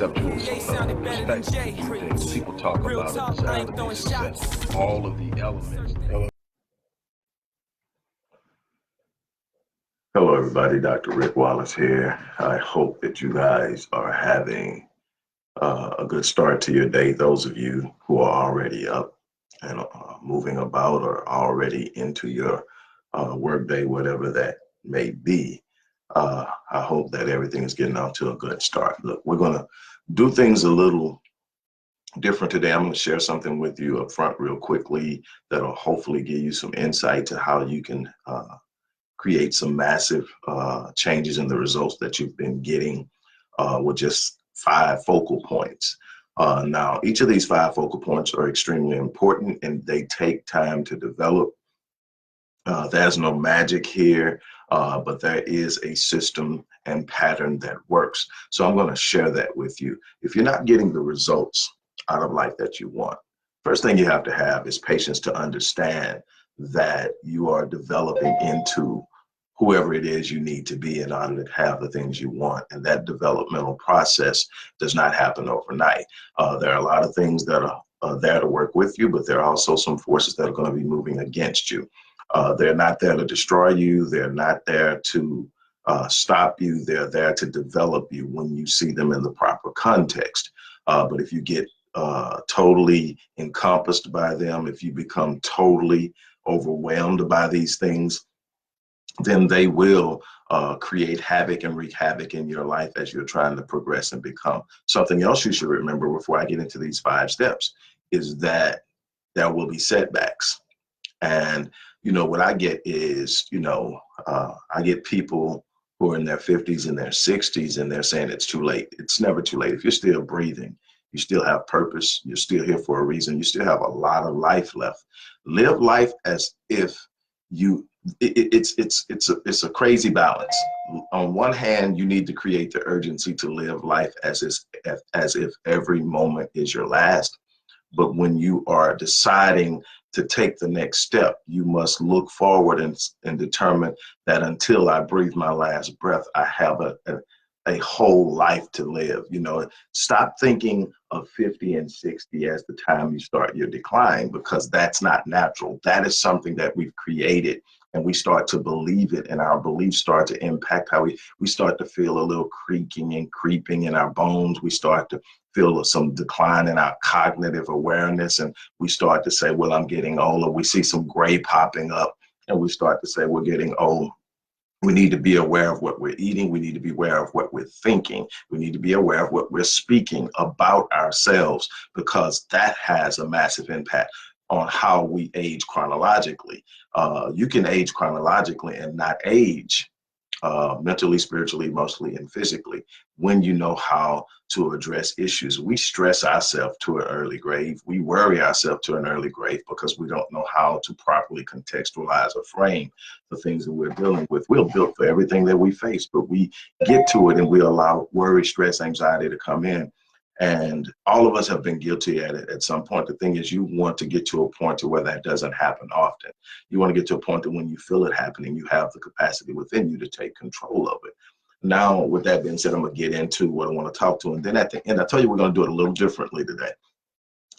conceptual perspective to view things. People talk about a desire to be successful, all of the elements. Hello, everybody. Dr. Rick Wallace here. I hope that you guys are having a good start to your day. Those of you who are already up and moving about or already into your work day, whatever that may be, I hope that everything is getting off to a good start. Look, we're going to do things a little different today. I'm going to share something with you up front real quickly that'll hopefully give you some insight to how you can create some massive changes in the results that you've been getting with just 5 focal points. Now, each of these 5 focal points are extremely important and they take time to develop. There's no magic here, but there is a system and pattern that works. So I'm going to share that with you. If you're not getting the results out of life that you want, first thing you have to have is patience to understand that you are developing into whoever it is you need to be in order to have the things you want. And that developmental process does not happen overnight. There are a lot of things that are there to work with you, but there are also some forces that are going to be moving against you. They're not there to destroy you. They're not there to stop you. They're there to develop you when you see them in the proper context. But if you get totally encompassed by them, if you become totally overwhelmed by these things, then they will create havoc and wreak havoc in your life as you're trying to progress and become. Something else you should remember before I get into these 5 steps is that there will be setbacks. And, you know, what I get is, I get people who are in their 50s and their 60s and they're saying it's too late. It's never too late. If you're still breathing, you still have purpose, you're still here for a reason, you still have a lot of life left. Live life as if it's a crazy balance. On one hand, you need to create the urgency to live life as if every moment is your last. But when you are deciding to take the next step, you must look forward and determine that until I breathe my last breath, I have a whole life to live. Stop thinking of 50 and 60 as the time you start your decline, because that's not natural. That is something that we've created, and we start to believe it, and our beliefs start to impact how we start to feel a little creaking and creeping in our bones. We start to feel some decline in our cognitive awareness, and we start to say, well, I'm getting older. We see some gray popping up, and we start to say we're getting old. We need to be aware of what we're eating. We need to be aware of what we're thinking. We need to be aware of what we're speaking about ourselves, because that has a massive impact on how we age chronologically. You can age chronologically and not age mentally, spiritually, emotionally, and physically when you know how to address issues. We stress ourselves to an early grave. We worry ourselves to an early grave because we don't know how to properly contextualize or frame the things that we're dealing with. We're built for everything that we face, but we get to it and we allow worry, stress, anxiety to come in. And all of us have been guilty at it at some point. The thing is, you want to get to a point to where that doesn't happen often. You want to get to a point that when you feel it happening, you have the capacity within you to take control of it. Now, with that being said, I'm going to get into what I want to talk to. And then at the end, I tell you, we're going to do it a little differently today.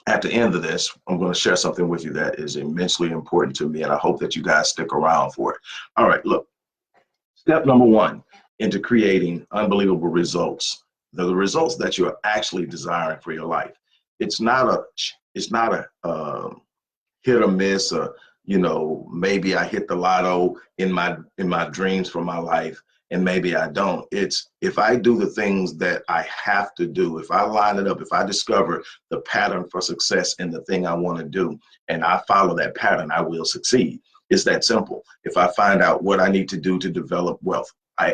At the end of this, I'm going to share something with you that is immensely important to me, and I hope that you guys stick around for it. All right, look, step number 1 into creating unbelievable results. The results that you're actually desiring for your life. It's not a hit or miss, or maybe I hit the lotto in my dreams for my life, and maybe I don't. It's if I do the things that I have to do, if I line it up, if I discover the pattern for success in the thing I want to do, and I follow that pattern, I will succeed. It's that simple. If I find out what I need to do to develop wealth,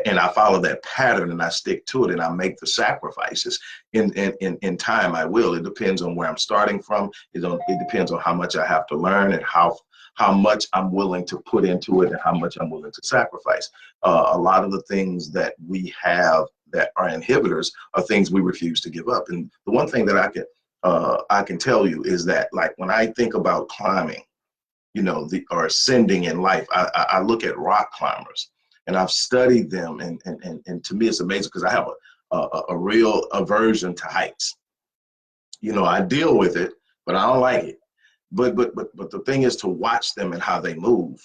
and I follow that pattern and I stick to it and I make the sacrifices in time, I will. It depends on where I'm starting from. It depends on how much I have to learn and how much I'm willing to put into it and how much I'm willing to sacrifice. A lot of the things that we have that are inhibitors are things we refuse to give up. And the one thing that I can tell you is that, like, when I think about climbing, or ascending in life, I look at rock climbers. And I've studied them, and to me it's amazing because I have a real aversion to heights. You know, I deal with it, but I don't like it. But the thing is to watch them and how they move.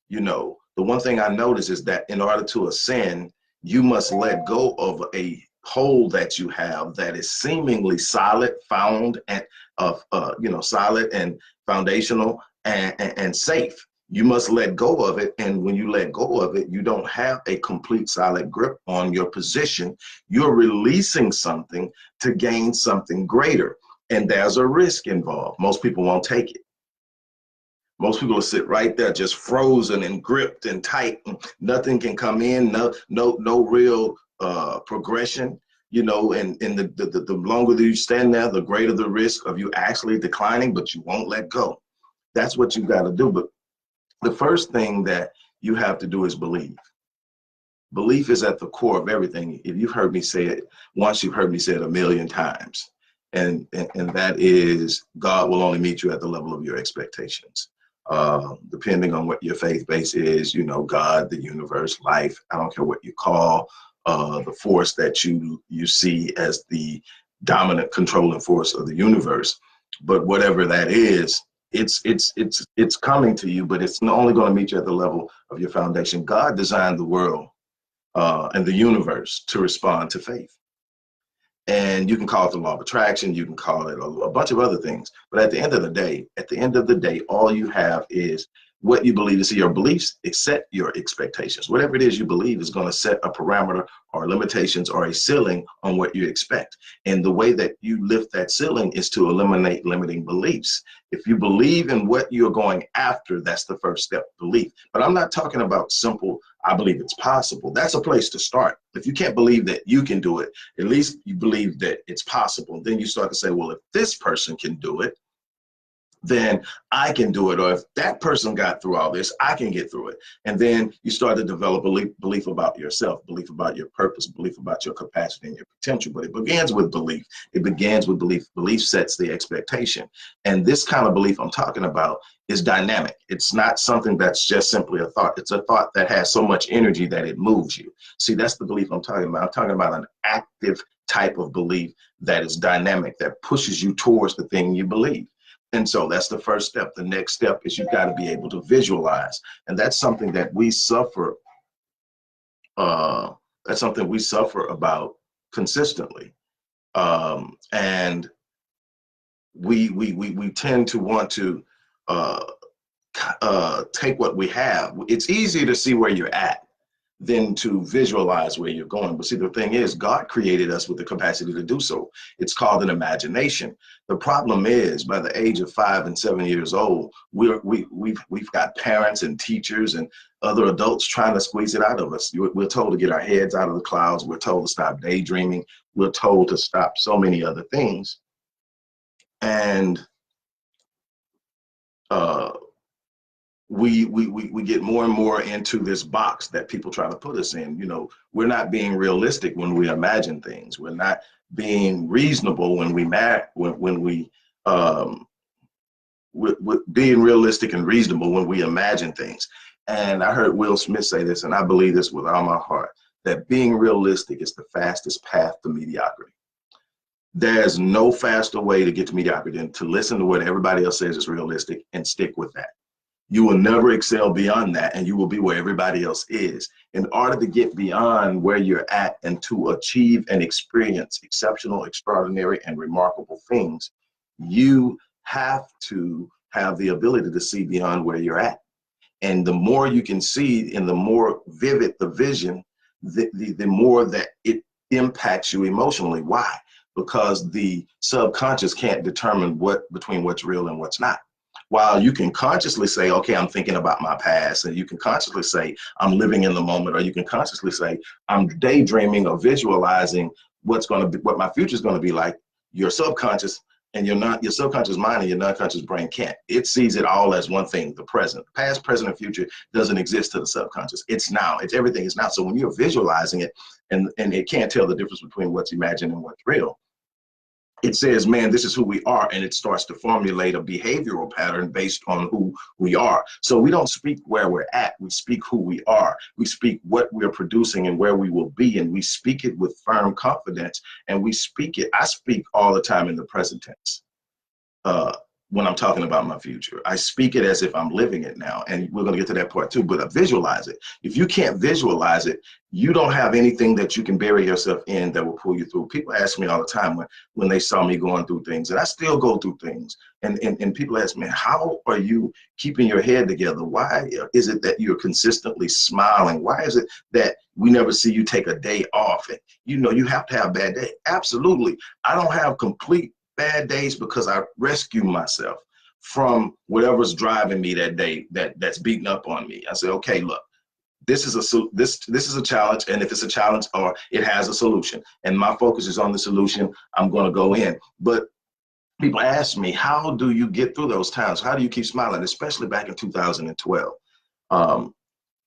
You know, the one thing I notice is that in order to ascend, you must let go of a hold that you have that is seemingly solid, found and solid and foundational and safe. You must let go of it, and when you let go of it, you don't have a complete solid grip on your position. You're releasing something to gain something greater, and there's a risk involved. Most people won't take it. Most people will sit right there just frozen and gripped and tight, and nothing can come in, no real progression, you know, and the longer that you stand there, the greater the risk of you actually declining, but you won't let go. That's what you got to do. But the first thing that you have to do is believe. Belief is at the core of everything. If you've heard me say it once, you've heard me say it a million times. And that is, God will only meet you at the level of your expectations. Depending on what your faith base is, you know, God, the universe, life, I don't care what you call the force that you see as the dominant controlling force of the universe. But whatever that is, it's coming to you, but it's not only going to meet you at the level of your foundation. God designed the world and the universe to respond to faith. And you can call it the law of attraction, you can call it a bunch of other things. But at the end of the day, all you have is what you believe. So your beliefs set your expectations. Whatever it is you believe is going to set a parameter or limitations or a ceiling on what you expect. And the way that you lift that ceiling is to eliminate limiting beliefs. If you believe in what you're going after, that's the first step, belief. But I'm not talking about simple, I believe it's possible. That's a place to start. If you can't believe that you can do it, at least you believe that it's possible. Then you start to say, well, if this person can do it, then I can do it. Or if that person got through all this, I can get through it. And then you start to develop belief about yourself, belief about your purpose, belief about your capacity and your potential. But it begins with belief. It begins with belief. Belief sets the expectation. And this kind of belief I'm talking about is dynamic. It's not something that's just simply a thought. It's a thought that has so much energy that it moves you. See, that's the belief I'm talking about. I'm talking about an active type of belief that is dynamic, that pushes you towards the thing you believe. And so that's the first step. The next step is you've got to be able to visualize. And that's something that we suffer. That's something we suffer about consistently. And we tend to want to take what we have. It's easier to see where you're at than to visualize where you're going. But see, the thing is, God created us with the capacity to do so. It's called an imagination. The problem is, by the age of 5 and 7 years old, we've got parents and teachers and other adults trying to squeeze it out of us. We're told to get our heads out of the clouds. We're told to stop daydreaming. We're told to stop so many other things. And we get more and more into this box that people try to put us in. You know, we're not being realistic when we imagine things. We're not being reasonable when we're being realistic and reasonable when we imagine things. And I heard Will Smith say this, and I believe this with all my heart, that being realistic is the fastest path to mediocrity. There's no faster way to get to mediocrity than to listen to what everybody else says is realistic and stick with that. You will never excel beyond that, and you will be where everybody else is. In order to get beyond where you're at and to achieve and experience exceptional, extraordinary, and remarkable things, you have to have the ability to see beyond where you're at. And the more you can see and the more vivid the vision, the more that it impacts you emotionally. Why? Because the subconscious can't determine between what's real and what's not. While you can consciously say, okay, I'm thinking about my past, and you can consciously say, I'm living in the moment, or you can consciously say, I'm daydreaming or visualizing what my future is going to be like, your subconscious and your subconscious mind and your non-conscious brain can't. It sees it all as one thing, the present. Past, present, and future doesn't exist to the subconscious. It's now. It's everything is now. So when you're visualizing it and it can't tell the difference between what's imagined and what's real, it says, man, this is who we are, and it starts to formulate a behavioral pattern based on who we are. So we don't speak where we're at, we speak who we are. We speak what we're producing and where we will be, and we speak it with firm confidence, and we speak it. I speak all the time in the present tense. When I'm talking about my future, I speak it as if I'm living it now. And we're going to get to that part too, but I visualize it. If you can't visualize it, you don't have anything that you can bury yourself in that will pull you through. People ask me all the time when they saw me going through things, and I still go through things. And people ask me, how are you keeping your head together? Why is it that you're consistently smiling? Why is it that we never see you take a day off? And you have to have a bad day. Absolutely. I don't have complete bad days because I rescue myself from whatever's driving me that day that's beating up on me. I say, okay, look, this is a challenge, and if it's a challenge or it has a solution, and my focus is on the solution, I'm going to go in. But people ask me, how do you get through those times? How do you keep smiling, especially back in 2012?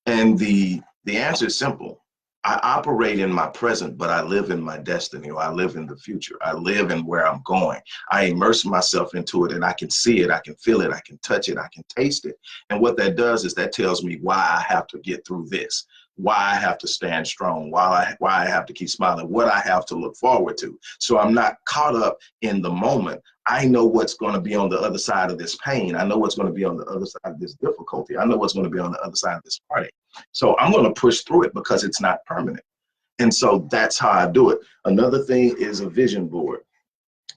And the answer is simple. I operate in my present, but I live in my destiny, or I live in the future. I live in where I'm going. I immerse myself into it, and I can see it, I can feel it, I can touch it, I can taste it. And what that does is that tells me why I have to get through this, why I have to stand strong, why I have to keep smiling, what I have to look forward to. So I'm not caught up in the moment. I know what's going to be on the other side of this pain. I know what's going to be on the other side of this difficulty. I know what's going to be on the other side of this heartache. So I'm going to push through it because it's not permanent. And so that's how I do it. Another thing is a vision board.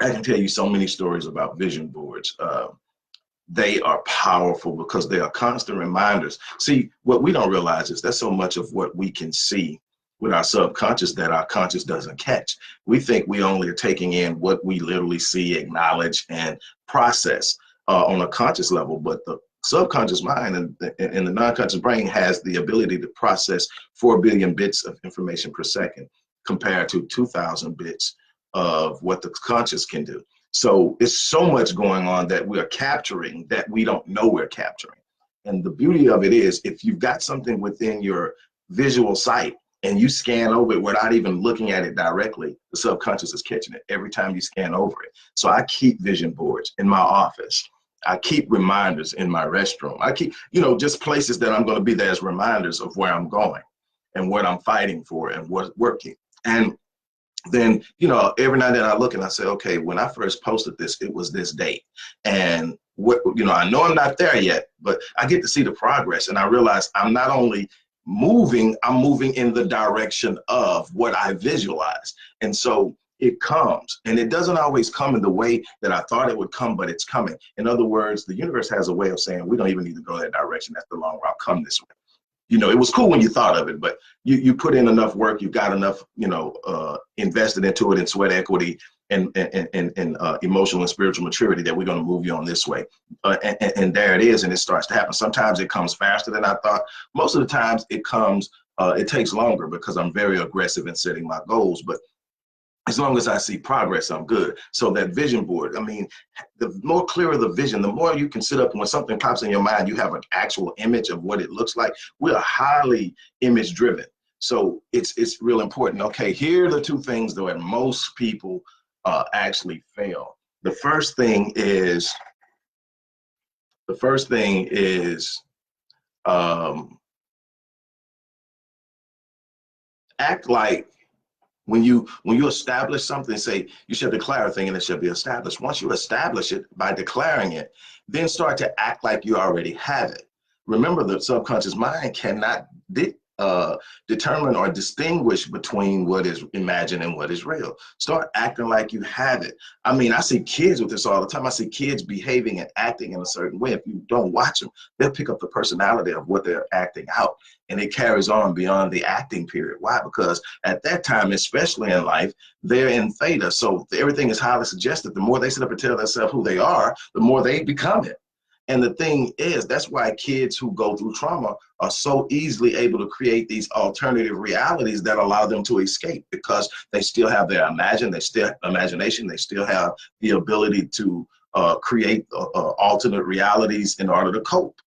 I can tell you so many stories about vision boards. They are powerful because they are constant reminders. See, what we don't realize is there's so much of what we can see with our subconscious that our conscious doesn't catch. We think we only are taking in what we literally see, acknowledge, and process on a conscious level, but the subconscious mind and the non-conscious brain has the ability to process 4 billion bits of information per second compared to 2,000 bits of what the conscious can do. So it's so much going on that we are capturing that we don't know we're capturing. And the beauty of it is, if you've got something within your visual sight and you scan over it without even looking at it directly, the subconscious is catching it every time you scan over it. So I keep vision boards in my office. I keep reminders in my restroom. I keep, just places that I'm going to be there as reminders of where I'm going and what I'm fighting for and what's working. And then, every now and then I look and I say, okay, when I first posted this, it was this date. And I know I'm not there yet, but I get to see the progress. And I realize I'm not only moving, I'm moving in the direction of what I visualize. And so it comes, and it doesn't always come in the way that I thought it would come, but it's coming. In other words, the universe has a way of saying, we don't even need to go that direction. That's the long route. Come this way. It was cool when you thought of it, but you put in enough work, you got enough, invested into it in sweat equity and emotional and spiritual maturity that we're going to move you on this way. And there it is, and it starts to happen. Sometimes it comes faster than I thought. Most of the times it takes longer because I'm very aggressive in setting my goals, but as long as I see progress, I'm good. So that vision board, the more clearer the vision, the more you can sit up and when something pops in your mind, you have an actual image of what it looks like. We are highly image driven. So it's real important. Okay, here are the two things though, and most people actually fail. The first thing is act like when you establish something, say you should declare a thing and it should be established. Once you establish it by declaring it, then start to act like you already have it. Remember, the subconscious mind cannot determine or distinguish between what is imagined and what is real. Start acting like you have it. I see kids with this all the time. I see kids behaving and acting in a certain way. If you don't watch them, they'll pick up the personality of what they're acting out, and it carries on beyond the acting period. Why? Because at that time, especially in life, they're in theta. So everything is highly suggested. The more they sit up and tell themselves who they are, the more they become it. And the thing is, that's why kids who go through trauma are so easily able to create these alternative realities that allow them to escape, because they still have their imagination, they still have the ability to create alternate realities in order to cope.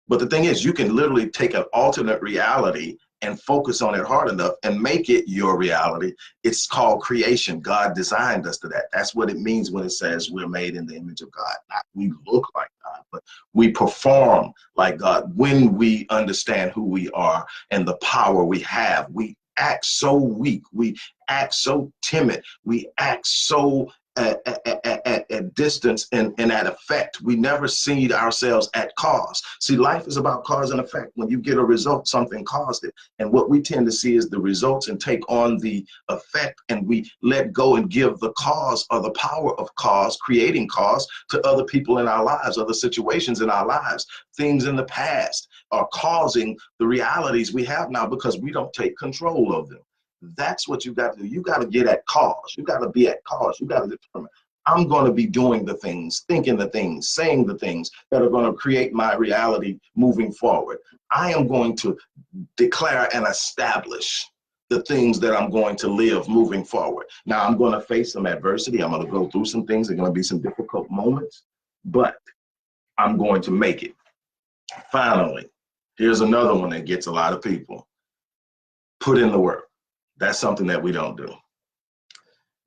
But the thing is, you can literally take an alternate reality and focus on it hard enough and make it your reality, it's called creation. God designed us to that. That's what it means when it says we're made in the image of God. Not we look like God, but we perform like God. When we understand who we are and the power we have, we act so weak, we act so timid, we act so at distance and at effect. We never see ourselves at cause. See, life is about cause and effect. When you get a result, something caused it. And what we tend to see is the results and take on the effect, and we let go and give the cause or the power of cause, creating cause, to other people in our lives, other situations in our lives. Things in the past are causing the realities we have now because we don't take control of them. That's what you got to do. You got to get at cause. You got to be at cause. You got to determine, I'm going to be doing the things, thinking the things, saying the things that are going to create my reality moving forward. I am going to declare and establish the things that I'm going to live moving forward. Now, I'm going to face some adversity. I'm going to go through some things. There are going to be some difficult moments, but I'm going to make it. Finally, here's another one that gets a lot of people. Put in the work. That's something that we don't do.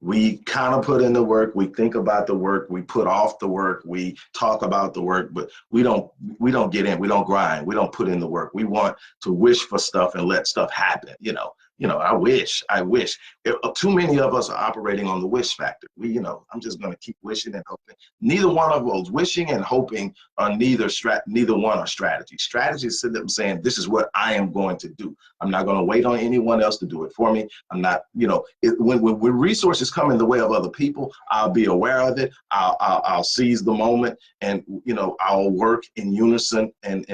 We kind of put in the work, we think about the work, we put off the work, we talk about the work, but we don't get in, we don't grind, we don't put in the work. We want to wish for stuff and let stuff happen. I wish. Too many of us are operating on the wish factor. I'm just going to keep wishing and hoping. Neither one of those, wishing and hoping, are neither one are strategy. Strategy is sitting up saying, this is what I am going to do. I'm not going to wait on anyone else to do it for me. I'm not, when resources come in the way of other people, I'll be aware of it. I'll seize the moment, and I'll work in unison and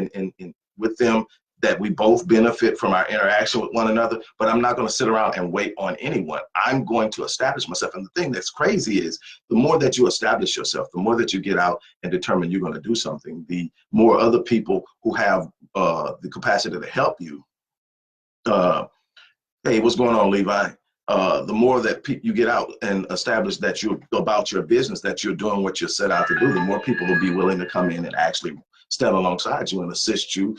with them, that we both benefit from our interaction with one another. But I'm not going to sit around and wait on anyone. I'm going to establish myself. And the thing that's crazy is, the more that you establish yourself, the more that you get out and determine you're going to do something, the more other people who have the capacity to help you. Hey, what's going on, Levi? The more that you get out and establish that you're about your business, that you're doing what you're set out to do, the more people will be willing to come in and actually stand alongside you and assist you,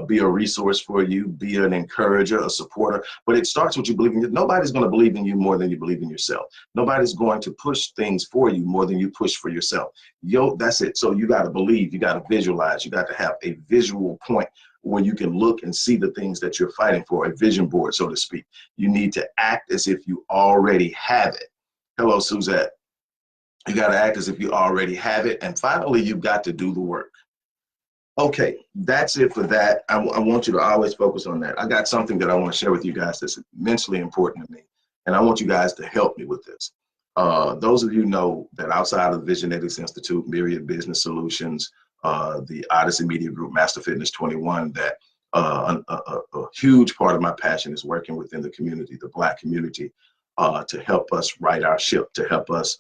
be a resource for you, be an encourager, a supporter. But it starts with you believing. Nobody's going to believe in you more than you believe in yourself. Nobody's going to push things for you more than you push for yourself. That's it. So you got to believe, you got to visualize, you got to have a visual point where you can look and see the things that you're fighting for, a vision board, so to speak. You need to act as if you already have it. Hello, Suzette. You got to act as if you already have it. And finally, you've got to do the work. Okay, that's it for that. I want you to always focus on that. I got something that I want to share with you guys that's immensely important to me, and I want you guys to help me with this. Those of you know that outside of the Visionetics Institute, Myriad Business Solutions, the Odyssey Media Group, Master Fitness 21, that a huge part of my passion is working within the community, the Black community, to help us right our ship, to help us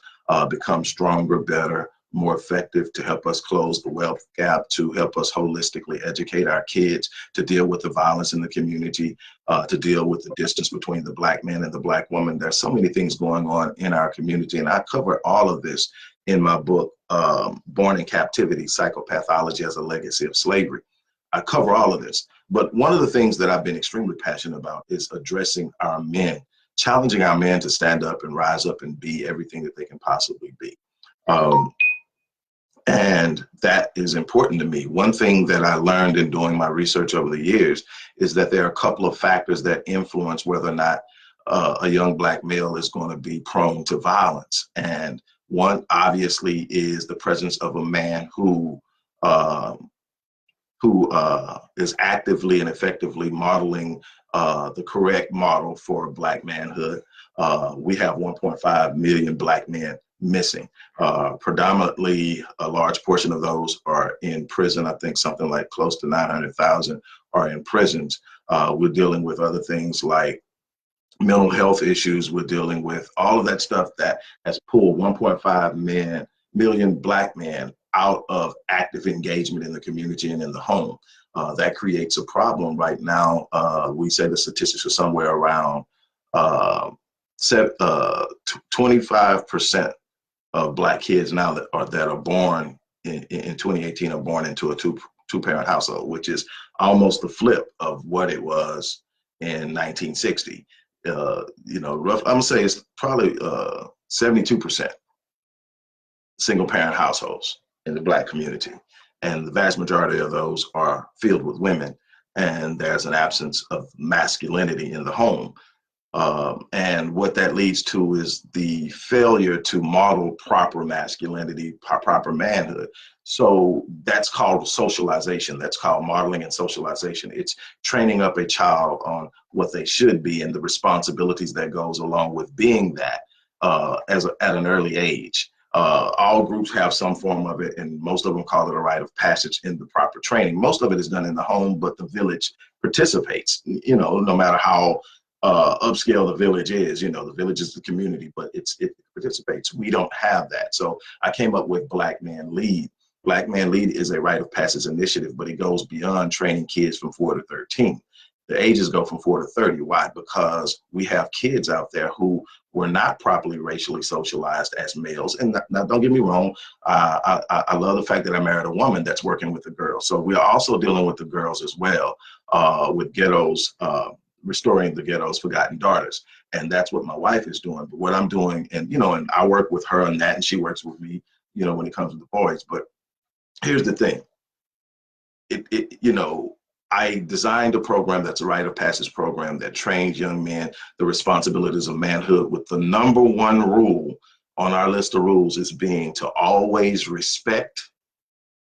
become stronger, better, more effective, to help us close the wealth gap, to help us holistically educate our kids, to deal with the violence in the community, to deal with the distance between the Black man and the Black woman. There's so many things going on in our community, and I cover all of this in my book, Born in Captivity, Psychopathology as a Legacy of Slavery. I cover all of this. But one of the things that I've been extremely passionate about is addressing our men, challenging our men to stand up and rise up and be everything that they can possibly be. And that is important to me. One thing that I learned in doing my research over the years is that there are a couple of factors that influence whether or not a young Black male is going to be prone to violence. And one obviously is the presence of a man who is actively and effectively modeling the correct model for Black manhood. We have 1.5 million Black men missing. Predominantly, a large portion of those are in prison. I think something like close to 900,000 are in prisons. We're dealing with other things like mental health issues. We're dealing with all of that stuff that has pulled 1.5 million Black men out of active engagement in the community and in the home. That creates a problem right now. We say the statistics are somewhere around 25% of Black kids now that are born in 2018 are born into a two-parent household, which is almost the flip of what it was in 1960. I'm gonna say it's probably 72% single parent households in the Black community. And the vast majority of those are filled with women. And there's an absence of masculinity in the home. And what that leads to is the failure to model proper masculinity, proper manhood. So that's called socialization. That's called modeling and socialization. It's training up a child on what they should be and the responsibilities that goes along with being that at an early age. All groups have some form of it, and most of them call it a rite of passage in the proper training. Most of it is done in the home, but the village participates, no matter how upscale the village is. The village is the community, but it participates. We don't have that. So I came up with Black Man Lead. Black Man Lead is a rite of passage initiative, but it goes beyond training kids from 4 to 13. The ages go from 4 to 30. Why? Because we have kids out there who were not properly racially socialized as males. And now, don't get me wrong, I love the fact that I married a woman that's working with the girls. So we are also dealing with the girls as well, with ghettos, restoring the ghetto's forgotten daughters. And that's what my wife is doing. But what I'm doing, and I work with her on that, and she works with me, when it comes to the boys. But here's the thing. I designed a program that's a rite of passage program that trains young men the responsibilities of manhood, with the number one rule on our list of rules is being to always respect,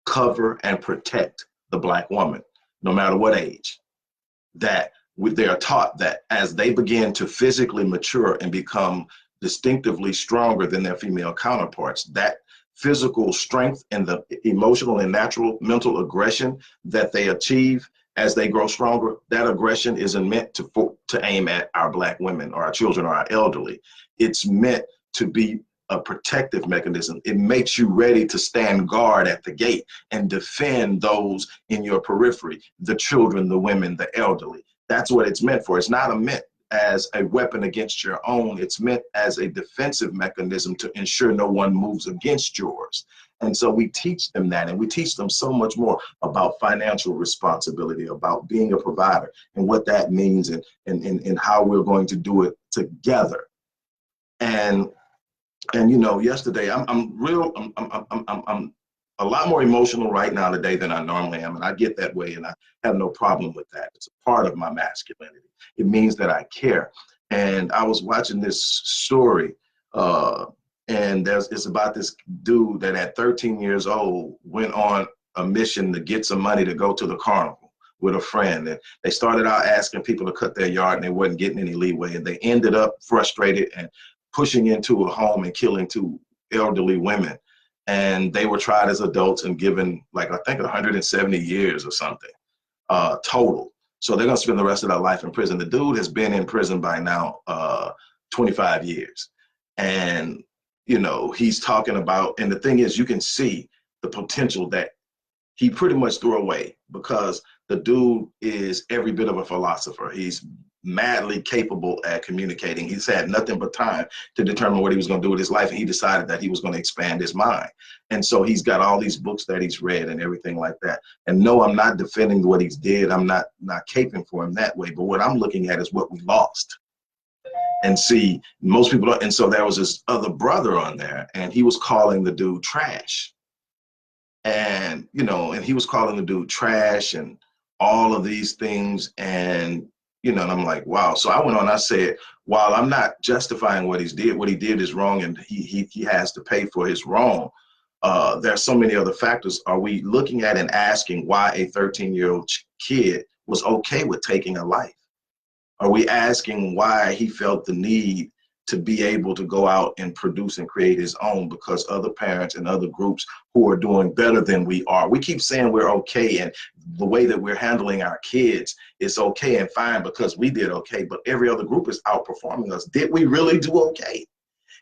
cover, and protect the Black woman, no matter what age. That they are taught that as they begin to physically mature and become distinctively stronger than their female counterparts, that physical strength and the emotional and natural mental aggression that they achieve as they grow stronger, that aggression isn't meant to aim at our Black women or our children or our elderly. It's meant to be a protective mechanism. It makes you ready to stand guard at the gate and defend those in your periphery, the children, the women, the elderly. That's what it's meant for. It's not meant as a weapon against your own. It's meant as a defensive mechanism to ensure no one moves against yours. And so we teach them that, and we teach them so much more about financial responsibility, about being a provider and what that means, and how we're going to do it together. And yesterday I'm a lot more emotional right now today than I normally am, and I get that way, and I have no problem with that. It's a part of my masculinity. It means that I care. And I was watching this story, and it's about this dude that at 13 years old went on a mission to get some money to go to the carnival with a friend. And they started out asking people to cut their yard, and they wasn't getting any leeway. And they ended up frustrated and pushing into a home and killing 2 elderly women. And they were tried as adults and given, I think 170 years or something total. So they're going to spend the rest of their life in prison. The dude has been in prison by now 25 years. And, he's talking about, and the thing is, you can see the potential that he pretty much threw away, because the dude is every bit of a philosopher. He's madly capable at communicating. He's had nothing but time to determine what he was going to do with his life, and he decided that he was going to expand his mind. And so he's got all these books that he's read and everything like that. And no, I'm not defending what he's did. I'm not caping for him that way. But what I'm looking at is what we lost. And see, most people don't. And so there was this other brother on there, and he was calling the dude trash. And, and he was calling the dude trash and all of these things. And, and I'm like, wow. So I went on, I said, while I'm not justifying what he did is wrong, and he has to pay for his wrong. There's so many other factors. Are we looking at and asking why a 13-year-old kid was okay with taking a life? Are we asking why he felt the need to be able to go out and produce and create his own, because other parents and other groups who are doing better than we are? We keep saying we're okay, and the way that we're handling our kids is okay and fine because we did okay, but every other group is outperforming us. Did we really do okay?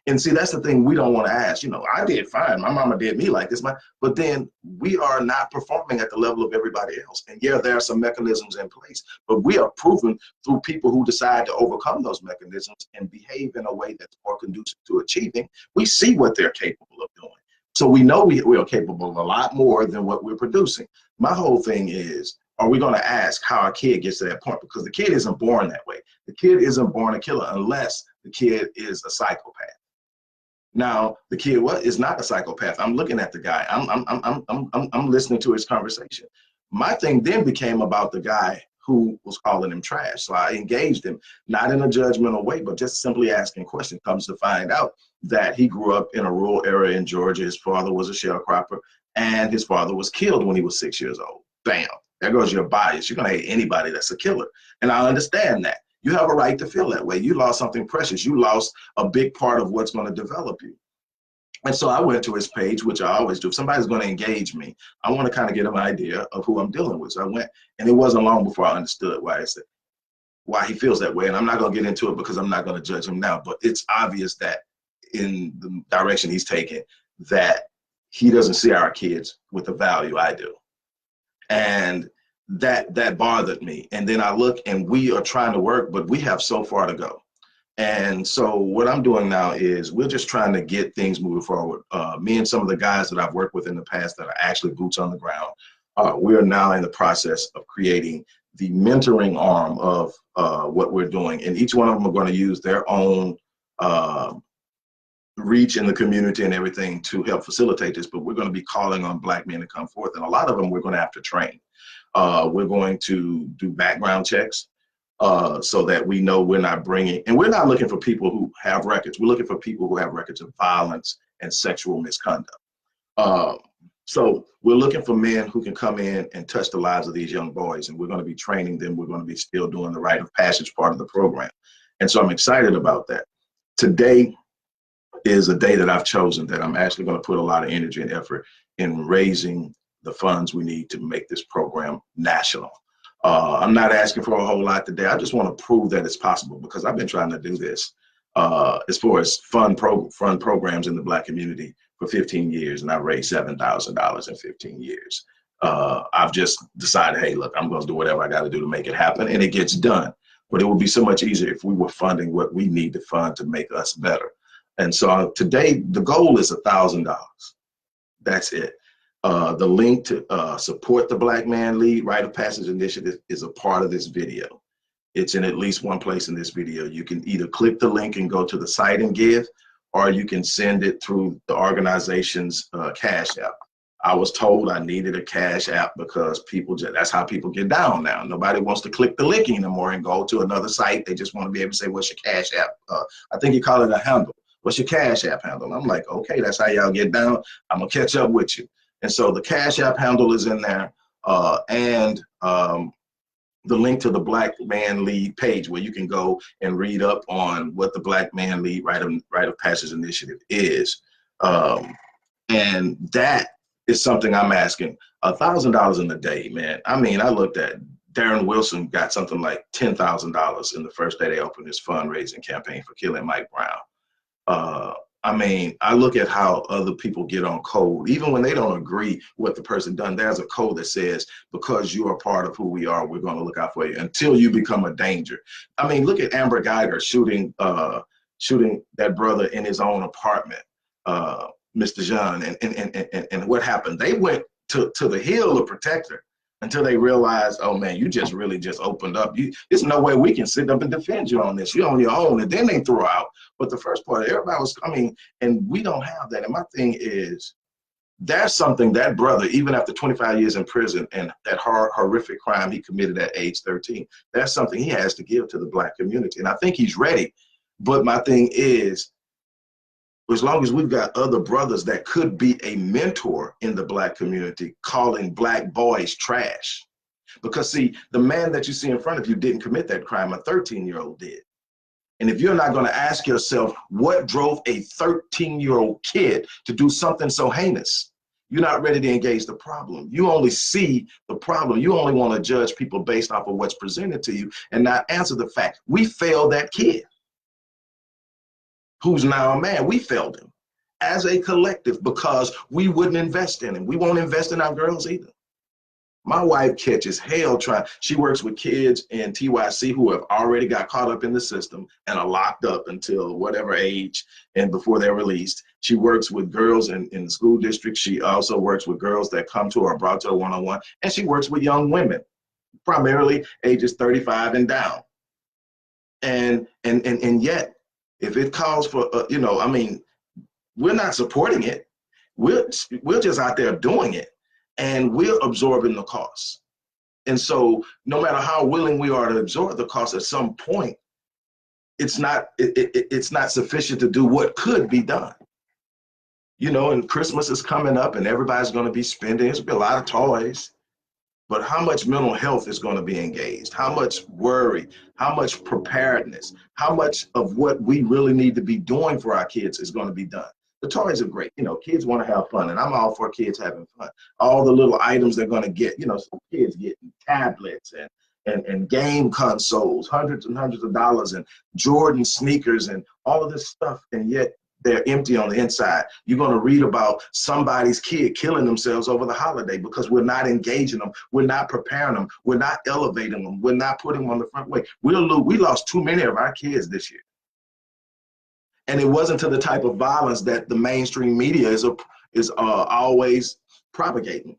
And see, that's the thing we don't want to ask. I did fine. My mama did me like this, but then we are not performing at the level of everybody else. And yeah, there are some mechanisms in place, but we are proven through people who decide to overcome those mechanisms and behave in a way that's more conducive to achieving. We see what they're capable of doing. So we know we are capable of a lot more than what we're producing. My whole thing is, are we going to ask how our kid gets to that point? Because the kid isn't born that way. The kid isn't born a killer unless the kid is a psychopath. Now, the kid is not a psychopath. I'm looking at the guy. I'm listening to his conversation. My thing then became about the guy who was calling him trash. So I engaged him, not in a judgmental way, but just simply asking questions. Comes to find out that he grew up in a rural area in Georgia. His father was a sharecropper, and his father was killed when he was 6 years old. Bam, there goes your bias. You're gonna hate anybody that's a killer. And I understand that. You have a right to feel that way. You lost something precious. You lost a big part of what's gonna develop you. And so I went to his page, which I always do. If somebody's going to engage me, I want to kind of get an idea of who I'm dealing with. So I went, and it wasn't long before I understood why he feels that way. And I'm not going to get into it because I'm not going to judge him now. But it's obvious that in the direction he's taking, that he doesn't see our kids with the value I do. And that bothered me. And then I look, and we are trying to work, but we have so far to go. And so what I'm doing now is we're just trying to get things moving forward. Me and some of the guys that I've worked with in the past that are actually boots on the ground, we are now in the process of creating the mentoring arm of what we're doing. And each one of them are going to use their own reach in the community and everything to help facilitate this. But we're going to be calling on Black men to come forth. And a lot of them we're going to have to train. We're going to do background checks. So that we know we're not bringing, and we're not looking for people who have records. We're looking for people who have records of violence and sexual misconduct. So we're looking for men who can come in and touch the lives of these young boys, and we're going to be training them. We're going to be still doing the rite of passage part of the program. And so I'm excited about that. Today is a day that I've chosen that I'm actually going to put a lot of energy and effort in raising the funds we need to make this program national. I'm not asking for a whole lot today. I just want to prove that it's possible because I've been trying to do this as far as fund programs in the Black community for 15 years, and I've raised $7,000 in 15 years. I've just decided, hey, look, I'm going to do whatever I got to do to make it happen, and it gets done. But it would be so much easier if we were funding what we need to fund to make us better. And so today, the goal is $1,000. That's it. The link to support the Black Man Lead Rite of Passage Initiative is a part of this video. It's in at least one place in this video. You can either click the link and go to the site and give, or you can send it through the organization's Cash App. I was told I needed a Cash App because that's how people get down now. Nobody wants to click the link anymore and go to another site. They just want to be able to say, what's your Cash App? I think you call it a handle. What's your Cash App handle? I'm like, okay, that's how y'all get down. I'm gonna catch up with you. And so the Cash App handle is in there, and the link to the Black Man Lead page where you can go and read up on what the Black Man Lead Rite of Passage Initiative is. And that is something I'm asking. $1,000 in a day, man. I mean, I looked at Darren Wilson got something like $10,000 in the first day they opened this fundraising campaign for killing Mike Brown. I mean, I look at how other people get on code, even when they don't agree with the person done. There's a code that says, because you are part of who we are, we're going to look out for you until you become a danger. I mean, look at Amber Geiger shooting that brother in his own apartment, Mr. John, and what happened? They went to the hill to protect her until they realized, oh man, you just really just opened up. There's no way we can sit up and defend you on this. You're on your own. And then they threw her out. But the first part, everybody was coming, and we don't have that. And my thing is, there's something that brother, even after 25 years in prison and that horrific crime he committed at age 13, that's something he has to give to the Black community. And I think he's ready. But my thing is, as long as we've got other brothers that could be a mentor in the Black community calling Black boys trash. Because see, the man that you see in front of you didn't commit that crime, a 13-year-old did. And if you're not going to ask yourself what drove a 13-year-old kid to do something so heinous, you're not ready to engage the problem. You only see the problem. You only want to judge people based off of what's presented to you and not answer the fact. We failed that kid who's now a man. We failed him as a collective because we wouldn't invest in him. We won't invest in our girls either. My wife catches hell she works with kids in TYC who have already got caught up in the system and are locked up until whatever age and before they're released. She works with girls in the school district. She also works with girls that come to her, brought to her one-on-one, and she works with young women. primarily ages 35 and down. And yet, if it calls for, I mean, we're not supporting it. We're just out there doing it, and we're absorbing the costs. And so, no matter how willing we are to absorb the cost, at some point, it's not sufficient to do what could be done. And Christmas is coming up, and everybody's going to be spending. There's going to be a lot of toys. But how much mental health is going to be engaged? How much worry? How much preparedness? How much of what we really need to be doing for our kids is going to be done? The toys are great. Kids want to have fun, and I'm all for kids having fun. All the little items they're going to get, some kids getting tablets and game consoles, hundreds and hundreds of dollars, and Jordan sneakers and all of this stuff, and yet they're empty on the inside. You're going to read about somebody's kid killing themselves over the holiday because we're not engaging them. We're not preparing them. We're not elevating them. We're not putting them on the front way. We lost too many of our kids this year. And it wasn't to the type of violence that the mainstream media is always propagating.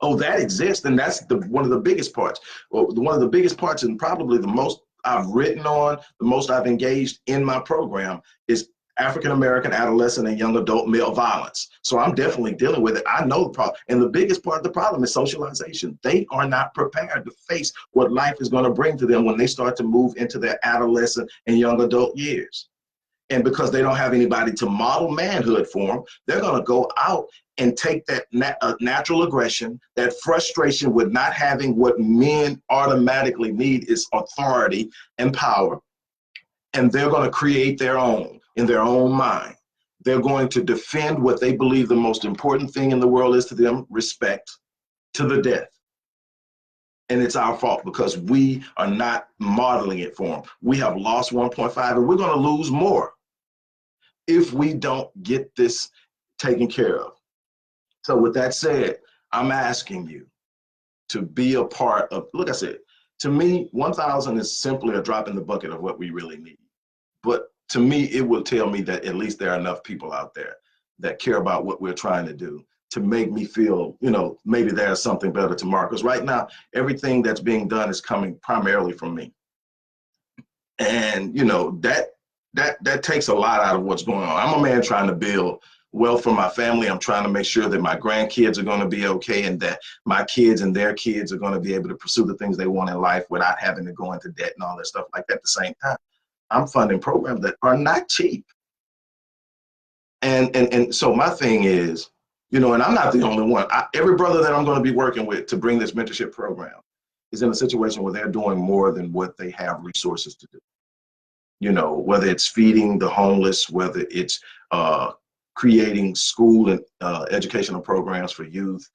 Oh, that exists, and that's one of the biggest parts. Well, one of the biggest parts, and probably the most I've written on, the most I've engaged in my program, is African-American adolescent and young adult male violence. So I'm definitely dealing with it. I know the problem. And the biggest part of the problem is socialization. They are not prepared to face what life is going to bring to them when they start to move into their adolescent and young adult years. And because they don't have anybody to model manhood for them, they're going to go out and take that natural aggression, that frustration with not having what men automatically need is authority and power. And they're going to create their own in their own mind. They're going to defend what they believe the most important thing in the world is to them, respect, to the death. And it's our fault because we are not modeling it for them. We have lost 1.5 and we're going to lose more if we don't get this taken care of. So with that said, I'm asking you to be a part of, look, I said, to me, 1,000 is simply a drop in the bucket of what we really need. But to me, it will tell me that at least there are enough people out there that care about what we're trying to do to make me feel, maybe there's something better tomorrow. Because right now, everything that's being done is coming primarily from me. And, that takes a lot out of what's going on. I'm a man trying to build wealth for my family. I'm trying to make sure that my grandkids are going to be okay and that my kids and their kids are going to be able to pursue the things they want in life without having to go into debt and all that stuff like that at the same time. I'm funding programs that are not cheap. And so my thing is, and I'm not the only one. Every brother that I'm going to be working with to bring this mentorship program is in a situation where they're doing more than what they have resources to do. Whether it's feeding the homeless, whether it's creating school and educational programs for youth,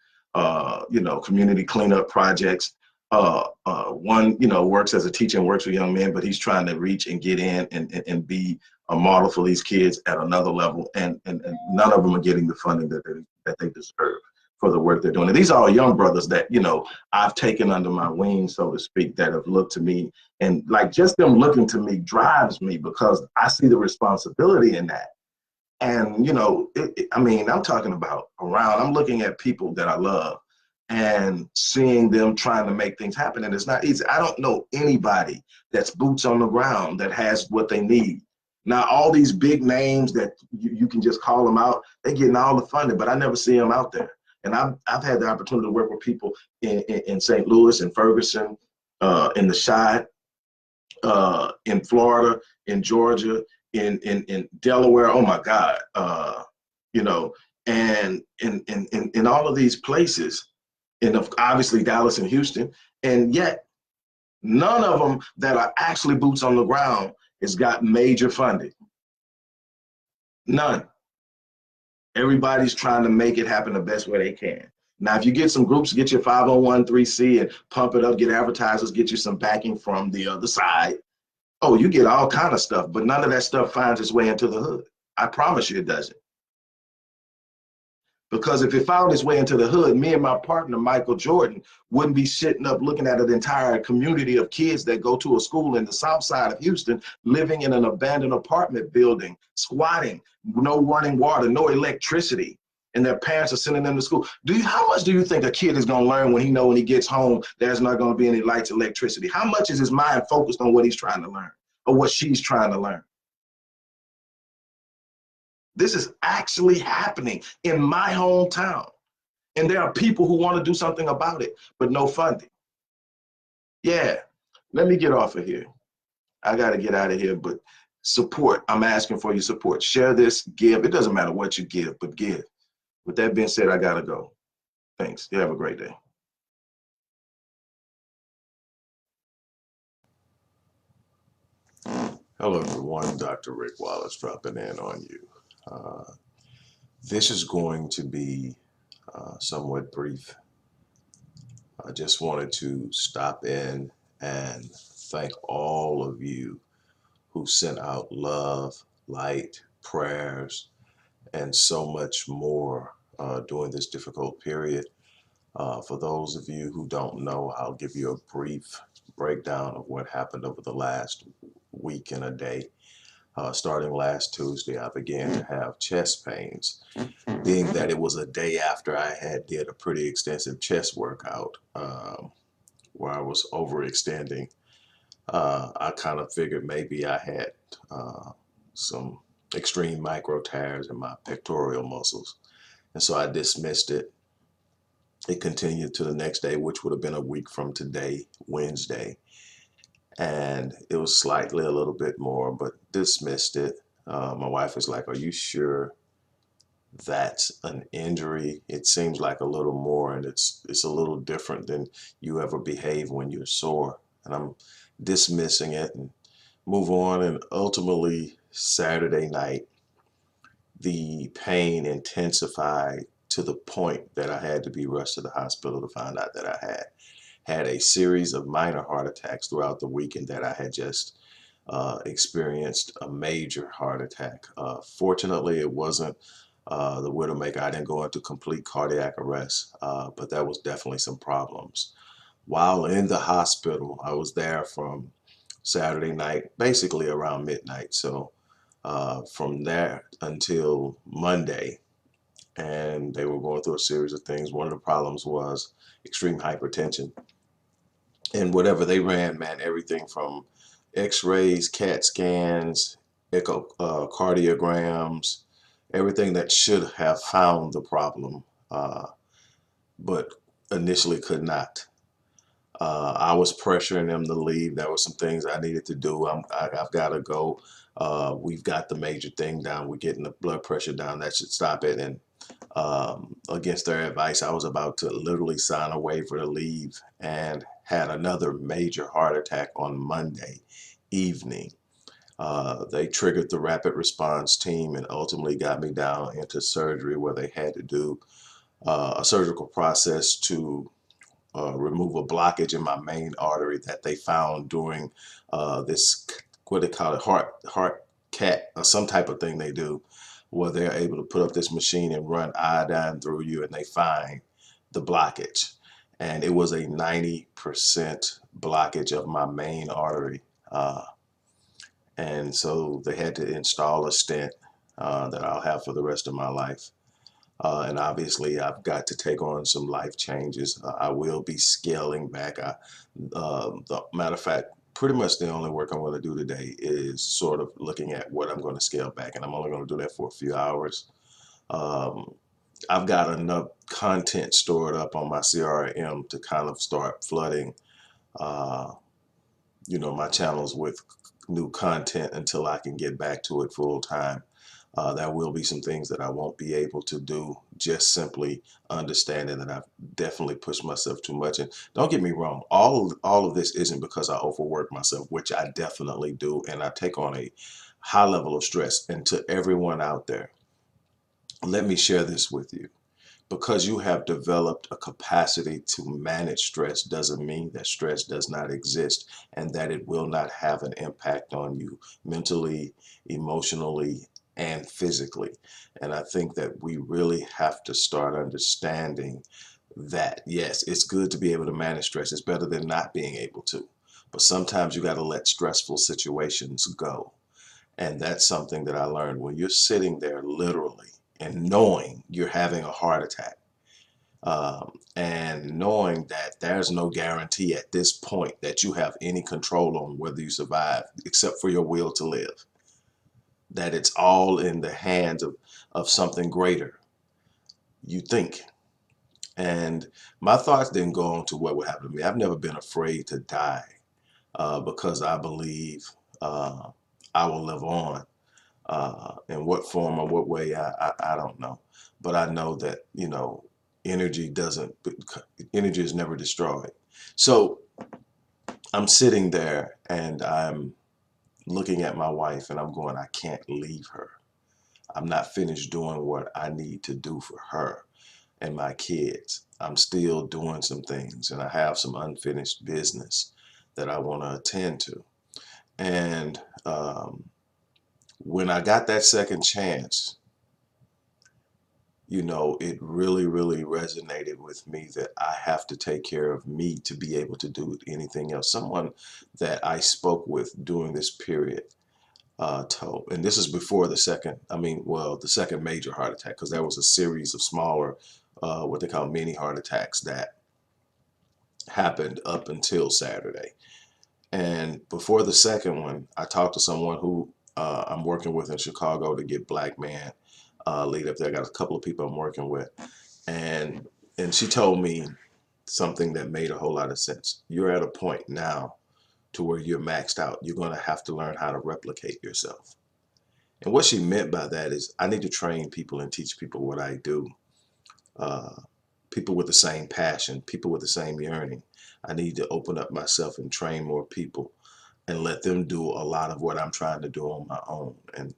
community cleanup projects. One, works as a teacher and works with young men, but he's trying to reach and get in and be a model for these kids at another level. And none of them are getting the funding that they deserve for the work they're doing. And these are all young brothers that, I've taken under my wing, so to speak, that have looked to me. And like just them looking to me drives me because I see the responsibility in that. And, I'm talking about I'm looking at people that I love and seeing them trying to make things happen. And it's not easy. I don't know anybody that's boots on the ground that has what they need. Now, all these big names that you can just call them out, they're getting all the funding, but I never see them out there. And I've had the opportunity to work with people in St. Louis, in Ferguson, in the Chi, in Florida, in Georgia, in Delaware. Oh my God, and in all of these places, and obviously Dallas and Houston, and yet none of them that are actually boots on the ground has got major funding. None. Everybody's trying to make it happen the best way they can. Now, if you get some groups, get your 501(c) and pump it up, get advertisers, get you some backing from the other side. Oh, you get all kind of stuff, but none of that stuff finds its way into the hood. I promise you it doesn't. Because if it found its way into the hood, me and my partner, Michael Jordan, wouldn't be sitting up looking at an entire community of kids that go to a school in the south side of Houston, living in an abandoned apartment building, squatting, no running water, no electricity, and their parents are sending them to school. How much do you think a kid is going to learn when he know when he gets home there's not going to be any lights, electricity? How much is his mind focused on what he's trying to learn or what she's trying to learn? This is actually happening in my hometown. And there are people who want to do something about it, but no funding. Yeah, let me get off of here. I got to get out of here, but support. I'm asking for your support. Share this, give. It doesn't matter what you give, but give. With that being said, I got to go. Thanks. You have a great day. Hello, everyone. Dr. Rick Wallace dropping in on you. This is going to be somewhat brief. I just wanted to stop in and thank all of you who sent out love, light, prayers, and so much more during this difficult period. For those of you who don't know, I'll give you a brief breakdown of what happened over the last week and a day. Starting last Tuesday, I began to have chest pains, being that it was a day after I had did a pretty extensive chest workout where I was overextending. I kind of figured maybe I had some extreme micro tears in my pectoral muscles. And so I dismissed it. It continued to the next day, which would have been a week from today, Wednesday. And it was slightly a little bit more, but dismissed it. My wife was like, "Are you sure that's an injury? It seems like a little more, and it's a little different than you ever behave when you're sore." And I'm dismissing it and move on. And ultimately, Saturday night, the pain intensified to the point that I had to be rushed to the hospital to find out that I had a series of minor heart attacks throughout the weekend, that I had just experienced a major heart attack. Fortunately, it wasn't the widowmaker. I didn't go into complete cardiac arrest, but there was definitely some problems. While in the hospital, I was there from Saturday night, basically around midnight. So from there until Monday, and they were going through a series of things. One of the problems was extreme hypertension. And whatever they ran, man, everything from x-rays, CAT scans, echocardiograms, everything that should have found the problem, but initially could not. I was pressuring them to leave. There were some things I needed to do. I've got to go. We've got the major thing down. We're getting the blood pressure down. That should stop it. And against their advice, I was about to literally sign a waiver to leave, and had another major heart attack on Monday evening. They triggered the rapid response team and ultimately got me down into surgery, where they had to do a surgical process to remove a blockage in my main artery that they found during this, what they call it, heart cat, or some type of thing they do, where they're able to put up this machine and run iodine through you, and they find the blockage. And it was a 90% blockage of my main artery. And so they had to install a stent that I'll have for the rest of my life. And obviously, I've got to take on some life changes. I will be scaling back. The matter of fact, pretty much the only work I'm going to do today is sort of looking at what I'm going to scale back, and I'm only going to do that for a few hours. Um, I've got enough content stored up on my CRM to kind of start flooding, uh, my channels with new content until I can get back to it full time. There will be some things that I won't be able to do, just simply understanding that I've definitely pushed myself too much. And don't get me wrong, all of this isn't because I overwork myself, which I definitely do, and I take on a high level of stress. And to everyone out there, let me share this with you. Because you have developed a capacity to manage stress doesn't mean that stress does not exist, and that it will not have an impact on you mentally, emotionally, and physically. And I think that we really have to start understanding that, yes, it's good to be able to manage stress. It's better than not being able to. But sometimes you got to let stressful situations go. And that's something that I learned when you're sitting there literally and knowing you're having a heart attack, and knowing that there's no guarantee at this point that you have any control on whether you survive except for your will to live, that it's all in the hands of something greater, you think. And my thoughts didn't go on to what would happen to me. I've never been afraid to die, because I believe I will live on. In what form or what way, I don't know. But I know that, energy doesn't, energy is never destroyed. So I'm sitting there and I'm looking at my wife and I'm going, I can't leave her. I'm not finished doing what I need to do for her and my kids. I'm still doing some things and I have some unfinished business that I want to attend to. And when I got that second chance, it really, really resonated with me that I have to take care of me to be able to do anything else. Someone that I spoke with during this period told, and this is before the second, the second major heart attack, because there was a series of smaller, what they call mini heart attacks that happened up until Saturday. And before the second one, I talked to someone who I'm working with in Chicago to get Black Man lead up there. I got a couple of people I'm working with. And she told me something that made a whole lot of sense. You're at a point now to where you're maxed out. You're going to have to learn how to replicate yourself. And what she meant by that is I need to train people and teach people what I do. Uh, People with the same passion, people with the same yearning. I need to open up myself and train more people and let them do a lot of what I'm trying to do on my own. And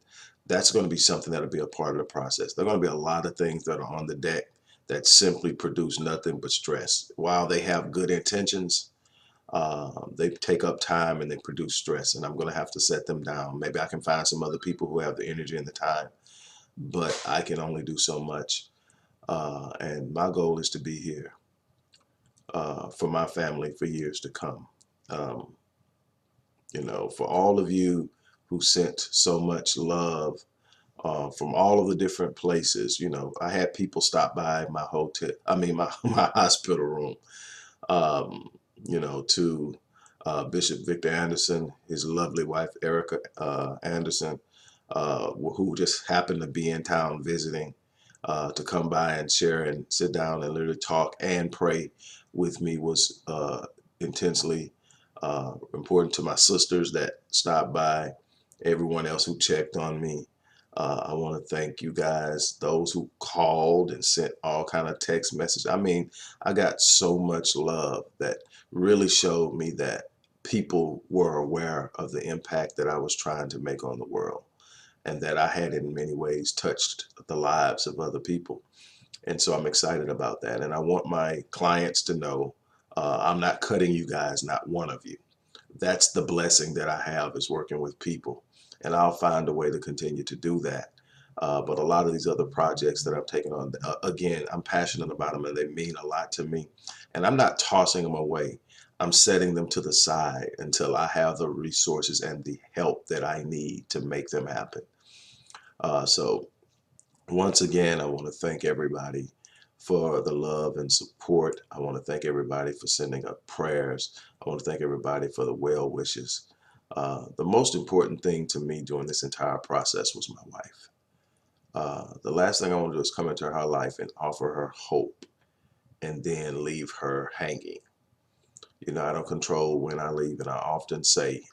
that's going to be something that'll be a part of the process. There are going to be a lot of things that are on the deck that simply produce nothing but stress. While they have good intentions, they take up time and they produce stress. And I'm going to have to set them down. Maybe I can find some other people who have the energy and the time, but I can only do so much. And my goal is to be here for my family for years to come. Um, for all of you who sent so much love from all of the different places. I had people stop by my hotel, my hospital room, um, to Bishop Victor Anderson, his lovely wife, Erica Anderson, who just happened to be in town visiting, to come by and share and sit down and literally talk and pray with me was intensely important. To my sisters that stopped by, everyone else who checked on me. I want to thank you guys, those who called and sent all kind of text messages. I got so much love that really showed me that people were aware of the impact that I was trying to make on the world, and that I had in many ways touched the lives of other people. And so I'm excited about that. And I want my clients to know I'm not cutting you guys, not one of you. That's the blessing that I have, is working with people. And I'll find a way to continue to do that. But a lot of these other projects that I've taken on, again, I'm passionate about them and they mean a lot to me. And I'm not tossing them away. I'm setting them to the side until I have the resources and the help that I need to make them happen. So once again, I want to thank everybody for the love and support. I want to thank everybody for sending up prayers. I want to thank everybody for the well wishes. The most important thing to me during this entire process was my wife. The last thing I want to do is come into her life and offer her hope and then leave her hanging. I don't control when I leave, and I often say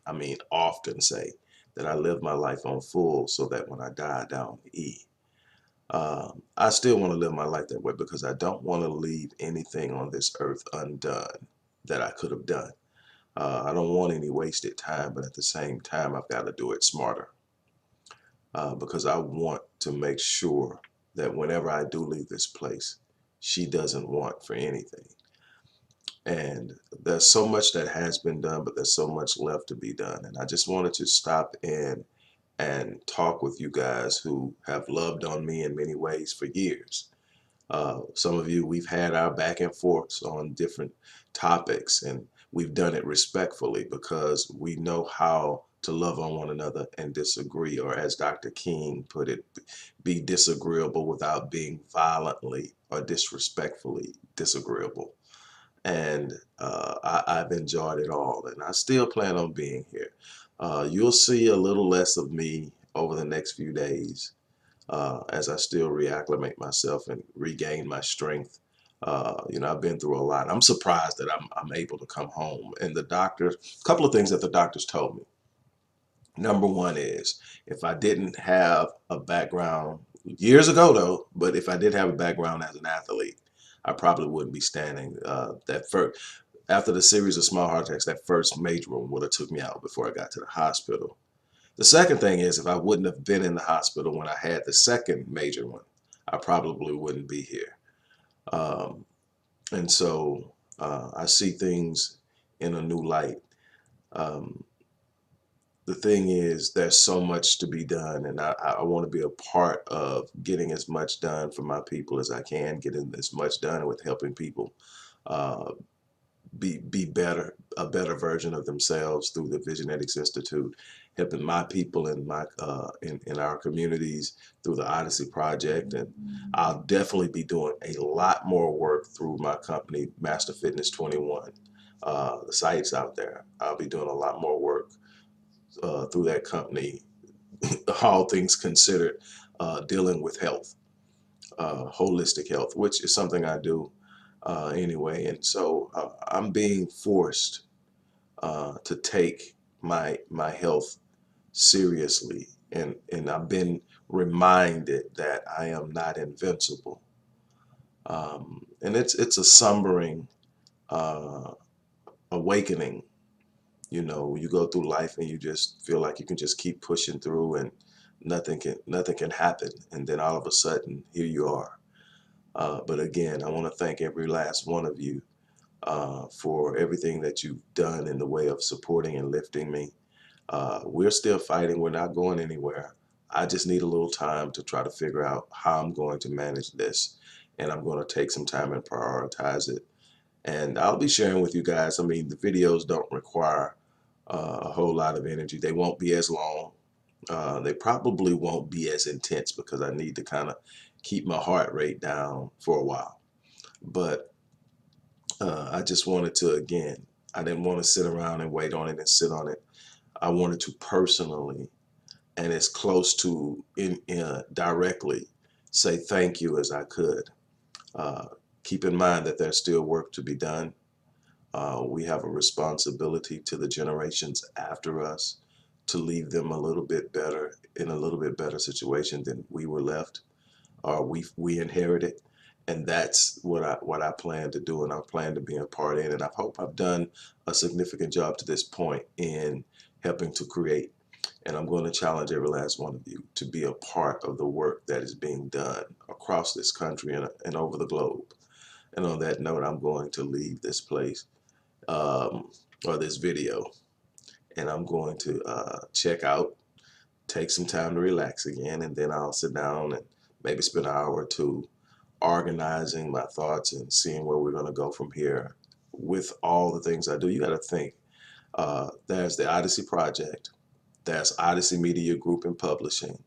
that I live my life on full so that when I die, I die on the E. I still want to live my life that way because I don't want to leave anything on this earth undone that I could have done. I don't want any wasted time, but at the same time, I've got to do it smarter, because I want to make sure that whenever I do leave this place, she doesn't want for anything. And there's so much that has been done, but there's so much left to be done. And I just wanted to stop in and talk with you guys who have loved on me in many ways for years. Some of you, we've had our back and forths on different topics, and we've done it respectfully because we know how to love on one another and disagree, or as Dr. King put it, be disagreeable without being violently or disrespectfully disagreeable. And I've enjoyed it all, and I still plan on being here. You'll see a little less of me over the next few days as I still reacclimate myself and regain my strength. I've been through a lot. I'm surprised that I'm able to come home. And the doctors, a couple of things that the doctors told me. Number one is, if I didn't have a background years ago though, but if I did have a background as an athlete, I probably wouldn't be standing. That first, after the series of small heart attacks, that first major one would have took me out before I got to the hospital. The second thing is, if I wouldn't have been in the hospital when I had the second major one, I probably wouldn't be here. And so I see things in a new light. The thing is, there's so much to be done, and I want to be a part of getting as much done for my people as I can, getting as much done with helping people uh, be better, a better version of themselves through the Visionetics Institute, helping my people in my in our communities through the Odyssey Project. And I'll definitely be doing a lot more work through my company, Master Fitness 21. The sites out there, I'll be doing a lot more work through that company, all things considered, dealing with health, holistic health, which is something I do anyway. And so I'm being forced to take my health seriously, and I've been reminded that I am not invincible. And it's a sombering uh, awakening. You go through life and you just feel like you can just keep pushing through and nothing can happen, and then all of a sudden here you are. But again, I want to thank every last one of you for everything that you've done in the way of supporting and lifting me. We're still fighting. We're not going anywhere. I just need a little time to try to figure out how I'm going to manage this, and I'm going to take some time and prioritize it. And I'll be sharing with you guys. I mean, the videos don't require a whole lot of energy. They won't be as long. They probably won't be as intense because I need to kind of keep my heart rate down for a while. But I just wanted to, again, I didn't want to sit around and wait on it and sit on it. I wanted to personally, and as close to directly, say thank you as I could. Uh, Keep in mind that there's still work to be done. We have a responsibility to the generations after us to leave them a little bit better, in a little bit better situation than we were left, or we inherited. And that's what I plan to do, and I plan to be a part in. And I hope I've done a significant job to this point in helping to create. And I'm going to challenge every last one of you to be a part of the work that is being done across this country and over the globe. And on that note, I'm going to leave this place or this video, and I'm going to check out, take some time to relax again, and then I'll sit down and maybe spend an hour or two organizing my thoughts and seeing where we're going to go from here with all the things I do. You got to think, there's the Odyssey Project, there's Odyssey Media Group and Publishing,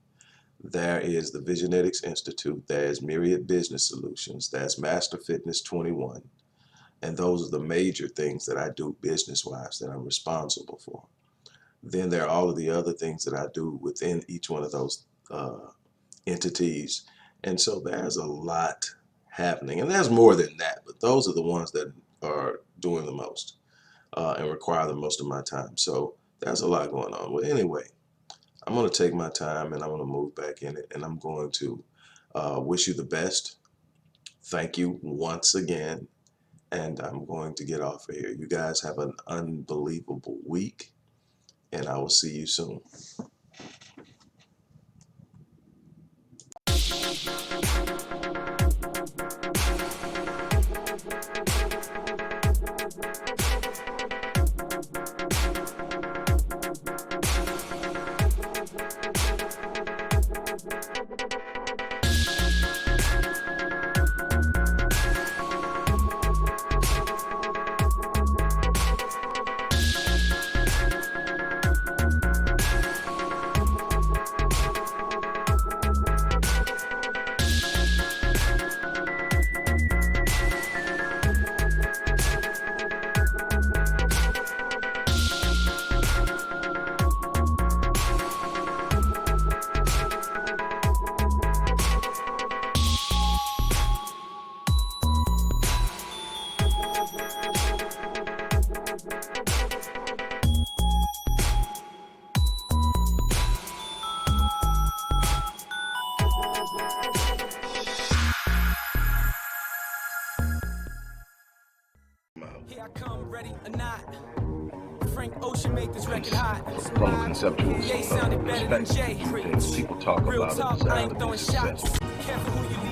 there is the Visionetics Institute, there's Myriad Business Solutions, there's Master Fitness 21, and those are the major things that I do business-wise that I'm responsible for. Then there are all of the other things that I do within each one of those entities. And so there's a lot happening, and there's more than that, but those are the ones that are doing the most and require the most of my time. So there's a lot going on. Well, anyway, I'm going to take my time and I'm going to move back in it, and I'm going to wish you the best. Thank you once again, and I'm going to get off of here. You guys have an unbelievable week, and I will see you soon. sense, from a conceptual perspective, people talk about a desire to be successful.